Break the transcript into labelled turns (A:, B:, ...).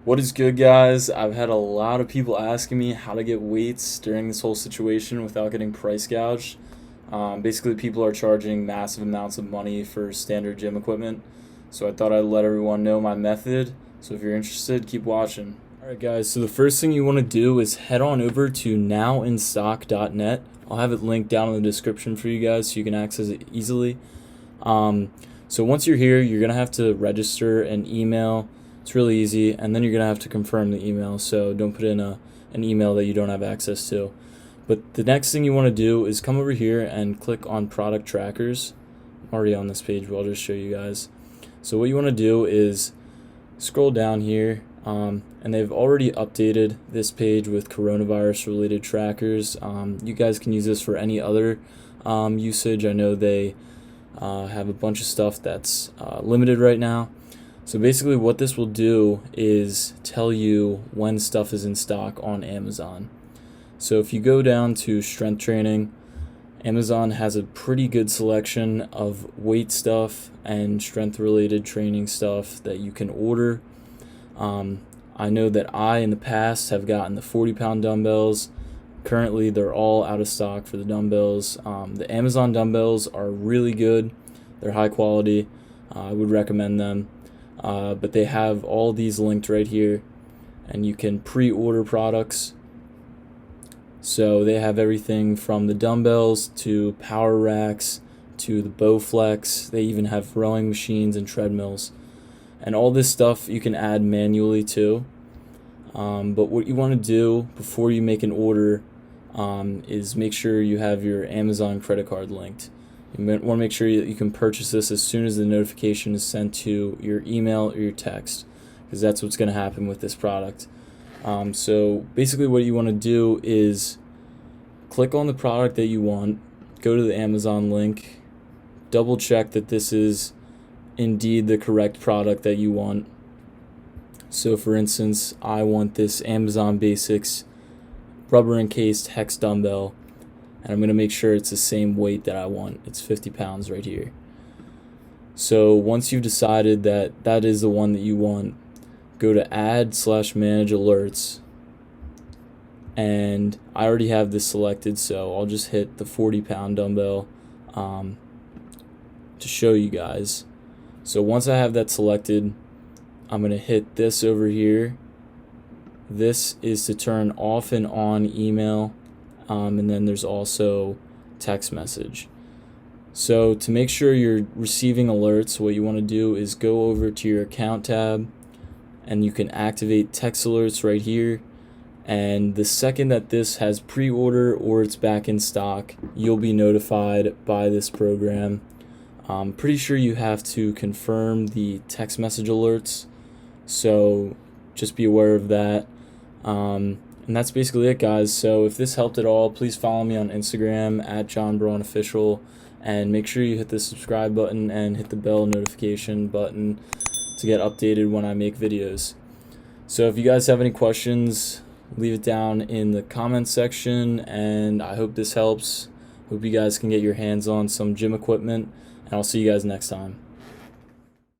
A: What is good, guys? I've had a lot of people asking me how to get weights during this whole situation without getting price gouged. Basically, people are charging massive amounts of money for standard gym equipment, so I thought I'd let everyone know my method. So if you're interested, keep watching. Alright, guys, so the first thing you want to do is head on over to nowinstock.net. I'll have it linked down in the description for you guys so you can access it easily. So once you're here, you're going to have to register an email. It's really easy, and then you're going to have to confirm the email, so don't put in an email that you don't have access to. But the next thing you want to do is come over here and click on product trackers. I'm already on this page, but I'll just show you guys. So what you want to do is scroll down here, and they've already updated this page with coronavirus related trackers. You guys can use this for any other usage. I know they have a bunch of stuff that's limited right now. So basically what this will do is tell you when stuff is in stock on Amazon. So if you go down to strength training, Amazon has a pretty good selection of weight stuff and strength related training stuff that you can order. I know that I in the past have gotten the 40-pound dumbbells. Currently they're all out of stock for the dumbbells. The Amazon dumbbells are really good. They're high quality. I would recommend them. But they have all these linked right here, and you can pre-order products. So they have everything from the dumbbells to power racks to the Bowflex. They even have rowing machines and treadmills, and all this stuff you can add manually too. But what you want to do before you make an order is make sure you have your Amazon credit card linked. You want to make sure that you can purchase this as soon as the notification is sent to your email or your text, because that's what's going to happen with this product. So basically what you want to do is click on the product that you want, go to the Amazon link, double check that this is indeed the correct product that you want. So for instance, I want this Amazon Basics rubber encased hex dumbbell, and I'm going to make sure it's the same weight that I want. It's 50 pounds right here. So once you've decided that that is the one that you want, go to add/manage alerts, and I already have this selected, so I'll just hit the 40-pound dumbbell to show you guys. So once I have that selected, I'm going to hit this over here. This is to turn off and on email. And then there's also text message. So to make sure you're receiving alerts, what you want to do is go over to your account tab, and you can activate text alerts right here. And the second that this has pre-order or it's back in stock, you'll be notified by this program. I'm pretty sure you have to confirm the text message alerts, so just be aware of that. And that's basically it, guys. So if this helped at all, please follow me on Instagram at JohnBraunOfficial, and make sure you hit the subscribe button and hit the bell notification button to get updated when I make videos. So if you guys have any questions, leave it down in the comments section, and I hope this helps. Hope you guys can get your hands on some gym equipment, and I'll see you guys next time.